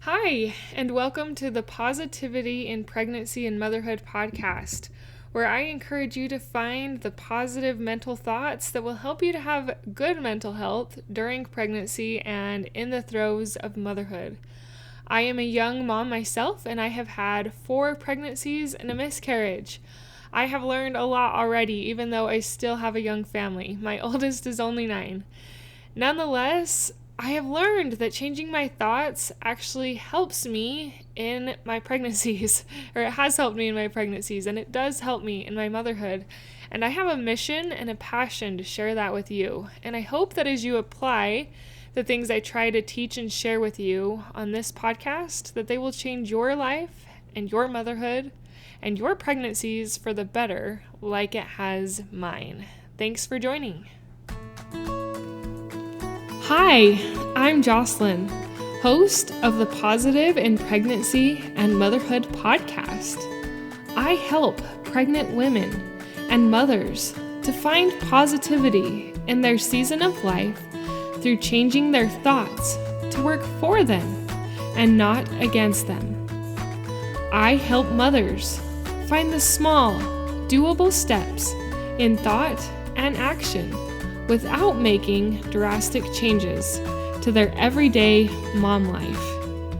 Hi, and welcome to the Positivity in Pregnancy and Motherhood podcast, where I encourage you to find the positive mental thoughts that will help you to have good mental health during pregnancy and in the throes of motherhood. I am a young mom myself, and I have had 4 pregnancies and a miscarriage. I have learned a lot already, even though I still have a young family. My oldest is only 9. Nonetheless, I have learned that changing my thoughts actually helps me in my pregnancies, or it has helped me in my pregnancies, and it does help me in my motherhood. And I have a mission and a passion to share that with you. And I hope that as you apply the things I try to teach and share with you on this podcast, that they will change your life and your motherhood and your pregnancies for the better, like it has mine. Thanks for joining. Hi, I'm Jocelyn, host of the Positive in Pregnancy and Motherhood podcast. I help pregnant women and mothers to find positivity in their season of life through changing their thoughts to work for them and not against them. I help mothers find the small, doable steps in thought and action without making drastic changes to their everyday mom life.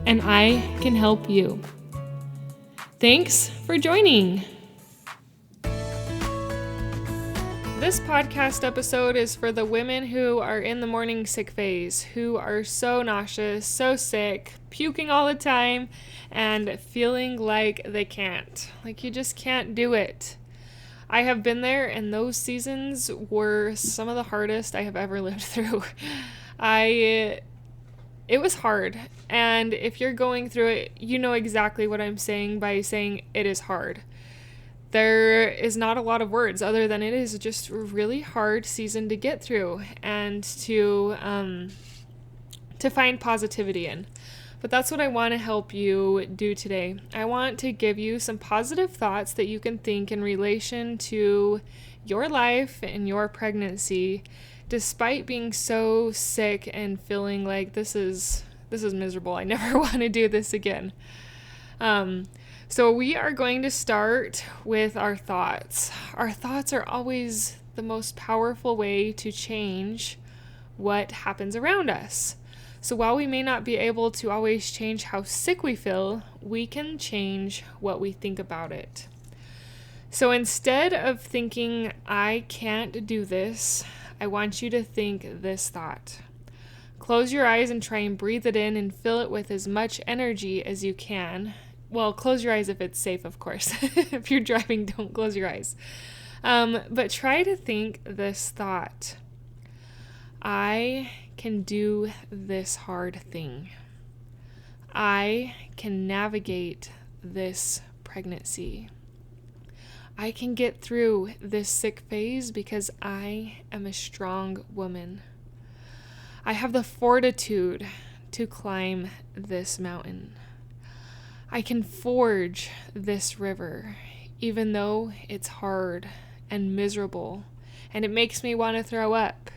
And I can help you. Thanks for joining. This podcast episode is for the women who are in the morning sick phase, who are so nauseous, so sick, puking all the time, and feeling like they can't. Like you just can't do it. I have been there, and those seasons were some of the hardest I have ever lived through. It was hard, and if you're going through it, you know exactly what I'm saying by saying it is hard. There is not a lot of words other than it is just a really hard season to get through and to find positivity in. But that's what I want to help you do today. I want to give you some positive thoughts that you can think in relation to your life and your pregnancy, despite being so sick and feeling like this is miserable. I never want to do this again. So we are going to start with our thoughts. Our thoughts are always the most powerful way to change what happens around us. So while we may not be able to always change how sick we feel, we can change what we think about it. So instead of thinking, I can't do this, I want you to think this thought. Close your eyes and try and breathe it in and fill it with as much energy as you can. Well, close your eyes if it's safe, of course. If you're driving, don't close your eyes. But try to think this thought. I can do this hard thing. I can navigate this pregnancy. I can get through this sick phase because I am a strong woman. I have the fortitude to climb this mountain. I can forge this river, even though it's hard and miserable, and it makes me want to throw up.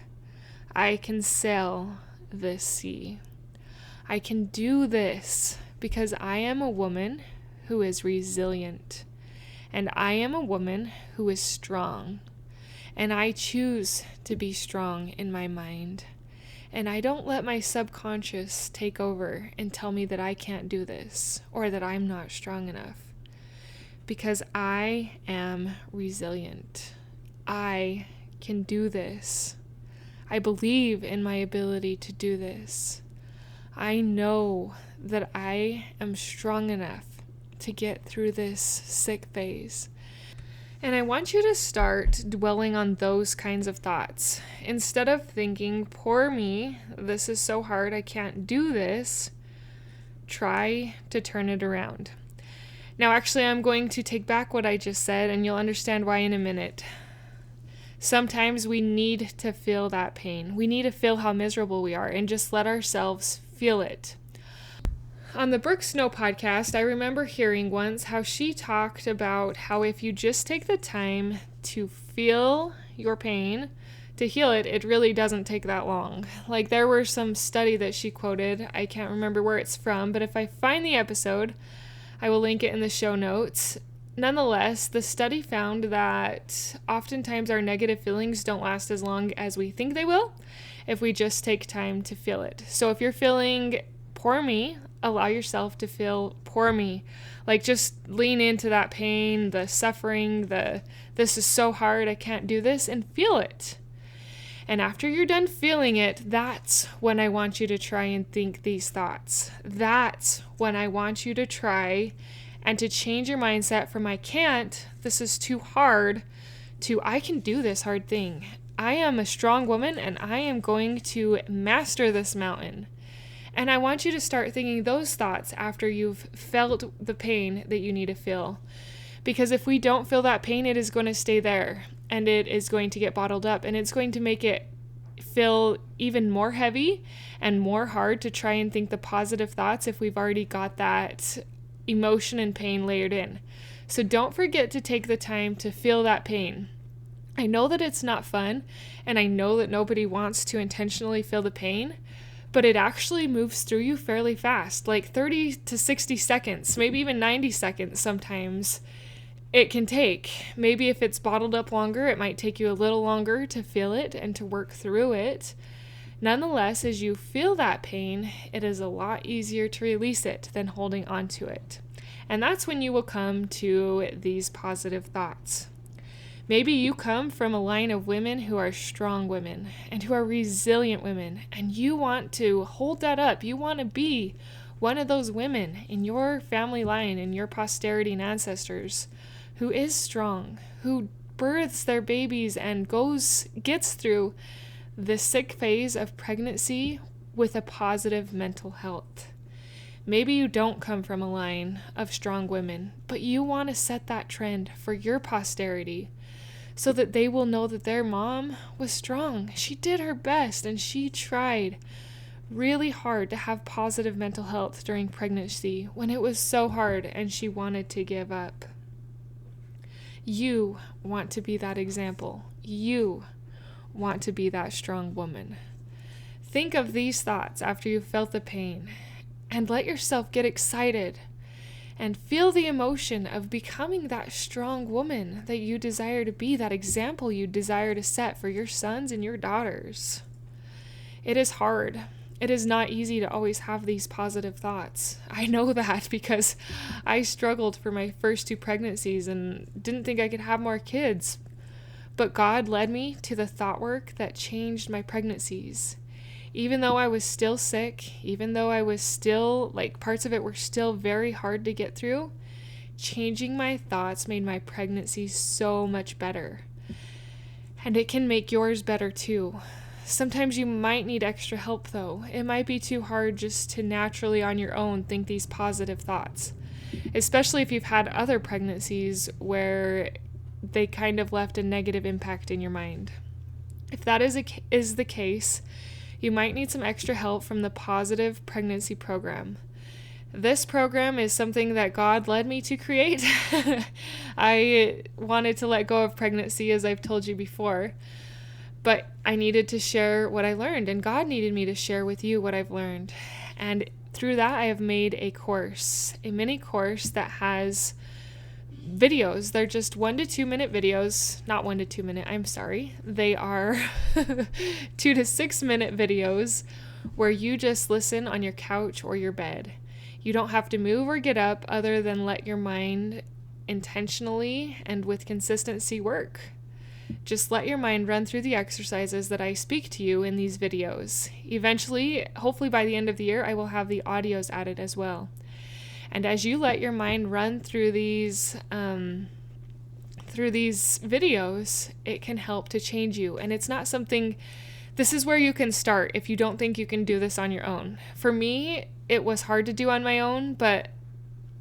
I can sail this sea. I can do this because I am a woman who is resilient, and I am a woman who is strong, and I choose to be strong in my mind, and I don't let my subconscious take over and tell me that I can't do this or that I'm not strong enough, because I am resilient. I can do this. I believe in my ability to do this. I know that I am strong enough to get through this sick phase. And I want you to start dwelling on those kinds of thoughts. Instead of thinking, poor me, this is so hard, I can't do this, try to turn it around. Now, actually, I'm going to take back what I just said, and you'll understand why in a minute. Sometimes we need to feel that pain. We need to feel how miserable we are and just let ourselves feel it. On the Brooke Snow podcast, I remember hearing once how she talked about how if you just take the time to feel your pain, to heal it, it really doesn't take that long. Like, there were some study that she quoted. I can't remember where it's from, but if I find the episode, I will link it in the show notes. Nonetheless, the study found that oftentimes our negative feelings don't last as long as we think they will if we just take time to feel it. So if you're feeling poor me, allow yourself to feel poor me. Like, just lean into that pain, the suffering, this is so hard, I can't do this, and feel it. And after you're done feeling it, that's when I want you to try and think these thoughts. That's when I want you to try and to change your mindset from I can't, this is too hard, to I can do this hard thing. I am a strong woman and I am going to master this mountain. And I want you to start thinking those thoughts after you've felt the pain that you need to feel. Because if we don't feel that pain, it is going to stay there and it is going to get bottled up and it's going to make it feel even more heavy and more hard to try and think the positive thoughts if we've already got that emotion and pain layered in. So don't forget to take the time to feel that pain. I know that it's not fun and I know that nobody wants to intentionally feel the pain, but it actually moves through you fairly fast, like 30 to 60 seconds, maybe even 90 seconds sometimes it can take. Maybe if it's bottled up longer, it might take you a little longer to feel it and to work through it. Nonetheless, as you feel that pain, it is a lot easier to release it than holding on to it. And that's when you will come to these positive thoughts. Maybe you come from a line of women who are strong women and who are resilient women, and you want to hold that up. You want to be one of those women in your family line, in your posterity and ancestors, who is strong, who births their babies and gets through the sick phase of pregnancy with a positive mental health. Maybe you don't come from a line of strong women, but you want to set that trend for your posterity so that they will know that their mom was strong. She did her best and she tried really hard to have positive mental health during pregnancy when it was so hard and she wanted to give up. You want to be that example. You want to be that strong woman. Think of these thoughts after you've felt the pain and let yourself get excited and feel the emotion of becoming that strong woman that you desire to be, that example you desire to set for your sons and your daughters. It is hard. It is not easy to always have these positive thoughts. I know that because I struggled for my first 2 pregnancies and didn't think I could have more kids. But God led me to the thought work that changed my pregnancies. Even though I was still sick, even though I was still, parts of it were still very hard to get through, changing my thoughts made my pregnancy so much better. And it can make yours better too. Sometimes you might need extra help though. It might be too hard just to naturally on your own think these positive thoughts, especially if you've had other pregnancies where they kind of left a negative impact in your mind. If that is the case, you might need some extra help from the Positive Pregnancy Program. This program is something that God led me to create. I wanted to let go of pregnancy, as I've told you before, but I needed to share what I learned, and God needed me to share with you what I've learned. And through that, I have made a mini course that has videos. They're just 1 to 2 minute videos, not 1 to 2 minute, I'm sorry. They are 2 to 6 minute videos where you just listen on your couch or your bed. You don't have to move or get up other than let your mind intentionally and with consistency work. Just let your mind run through the exercises that I speak to you in these videos. Eventually, hopefully by the end of the year, I will have the audios added as well. And as you let your mind run through these videos, it can help to change you. And it's not something, this is where you can start if you don't think you can do this on your own. For me, it was hard to do on my own, but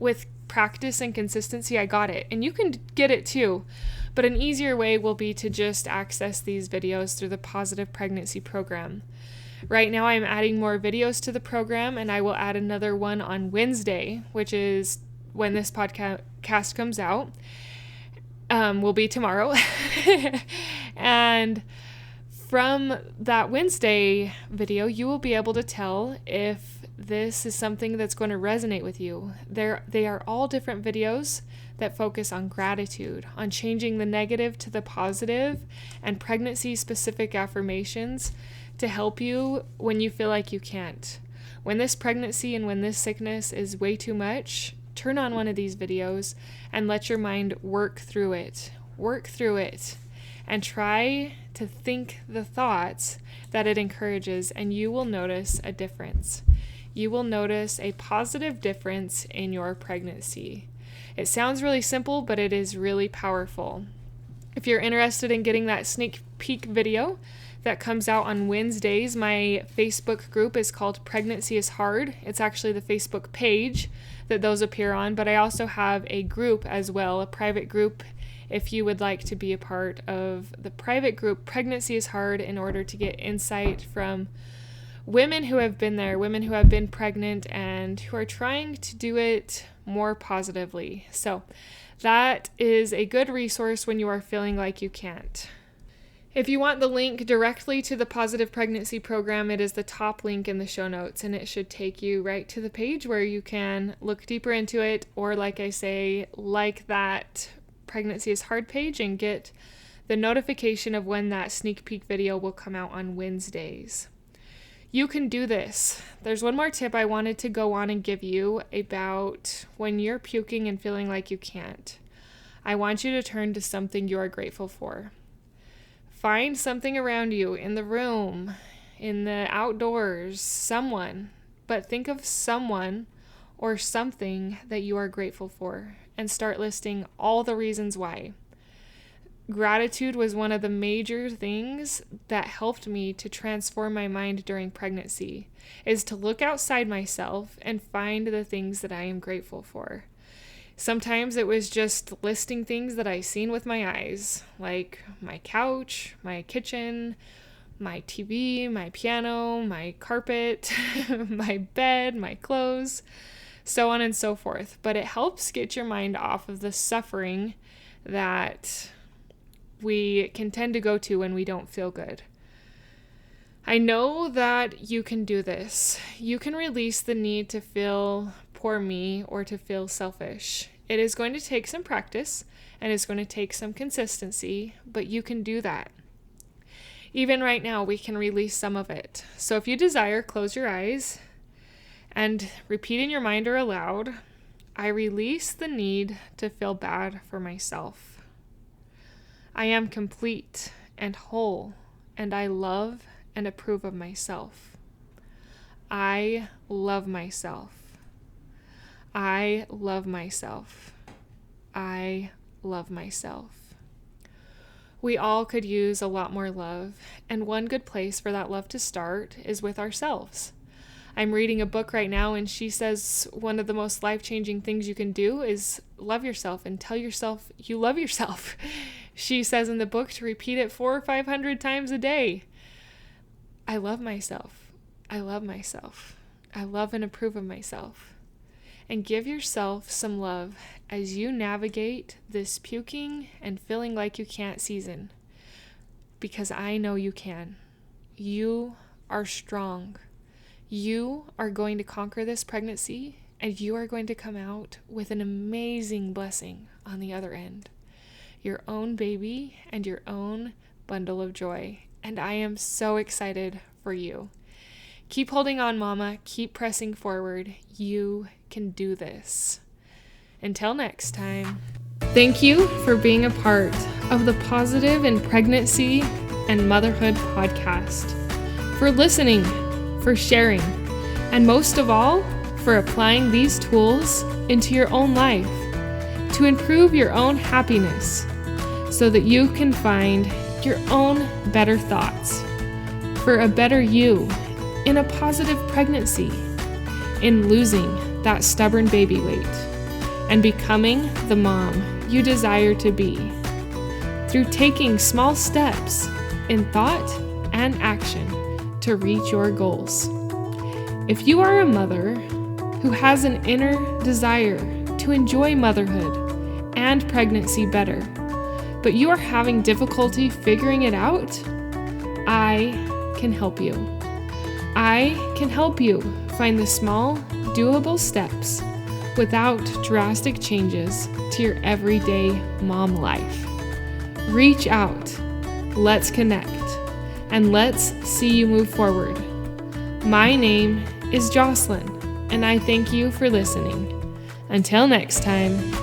with practice and consistency, I got it. And you can get it too. But an easier way will be to just access these videos through the Positive Pregnancy Program. Right now, I'm adding more videos to the program, and I will add another one on Wednesday, which is when this podcast comes out. Will be tomorrow. And From that Wednesday video, you will be able to tell if this is something that's going to resonate with you. They are all different videos that focus on gratitude, on changing the negative to the positive, and pregnancy-specific affirmations to help you when you feel like you can't. When this pregnancy and when this sickness is way too much, turn on one of these videos and let your mind work through it. Work through it and try to think the thoughts that it encourages, and you will notice a difference. You will notice a positive difference in your pregnancy. It sounds really simple, but it is really powerful. If you're interested in getting that sneak peek video that comes out on Wednesdays, my Facebook group is called Pregnancy is Hard. It's actually the Facebook page that those appear on, but I also have a group as well, a private group. If you would like to be a part of the private group, Pregnancy is Hard, in order to get insight from women who have been there, women who have been pregnant and who are trying to do it more positively. So that is a good resource when you are feeling like you can't. If you want the link directly to the Positive Pregnancy Program, it is the top link in the show notes, and it should take you right to the page where you can look deeper into it, or like I say, like that Pregnancy is Hard page and get the notification of when that sneak peek video will come out on Wednesdays. You can do this. There's one more tip I wanted to go on and give you about when you're puking and feeling like you can't. I want you to turn to something you are grateful for. Find something around you, in the room, in the outdoors, someone, but think of someone or something that you are grateful for and start listing all the reasons why. Gratitude was one of the major things that helped me to transform my mind during pregnancy, is to look outside myself and find the things that I am grateful for. Sometimes it was just listing things that I seen with my eyes, like my couch, my kitchen, my TV, my piano, my carpet, my bed, my clothes, so on and so forth. But it helps get your mind off of the suffering that we can tend to go to when we don't feel good. I know that you can do this. You can release the need to feel poor me or to feel selfish. It is going to take some practice and it's going to take some consistency, but you can do that. Even right now, we can release some of it. So if you desire, close your eyes and repeat in your mind or aloud, I release the need to feel bad for myself. I am complete and whole, and I love and approve of myself. I love myself. I love myself. I love myself. We all could use a lot more love, and one good place for that love to start is with ourselves. I'm reading a book right now, and she says one of the most life-changing things you can do is love yourself and tell yourself you love yourself. She says in the book to repeat it 400 or 500 times a day. I love myself. I love myself. I love and approve of myself. And give yourself some love as you navigate this puking and feeling like you can't season. Because I know you can. You are strong. You are going to conquer this pregnancy, and you are going to come out with an amazing blessing on the other end. Your own baby and your own bundle of joy. And I am so excited for you. Keep holding on, Mama. Keep pressing forward. You can do this. Until next time. Thank you for being a part of the Positive in Pregnancy and Motherhood podcast, for listening, for sharing, and most of all, for applying these tools into your own life to improve your own happiness so that you can find your own better thoughts for a better you in a positive pregnancy, in losing that stubborn baby weight, and becoming the mom you desire to be through taking small steps in thought and action to reach your goals. If you are a mother who has an inner desire to enjoy motherhood and pregnancy better, but you are having difficulty figuring it out, I can help you. I can help you find the small, doable steps without drastic changes to your everyday mom life. Reach out, let's connect, and let's see you move forward. My name is Jocelyn, and I thank you for listening. Until next time.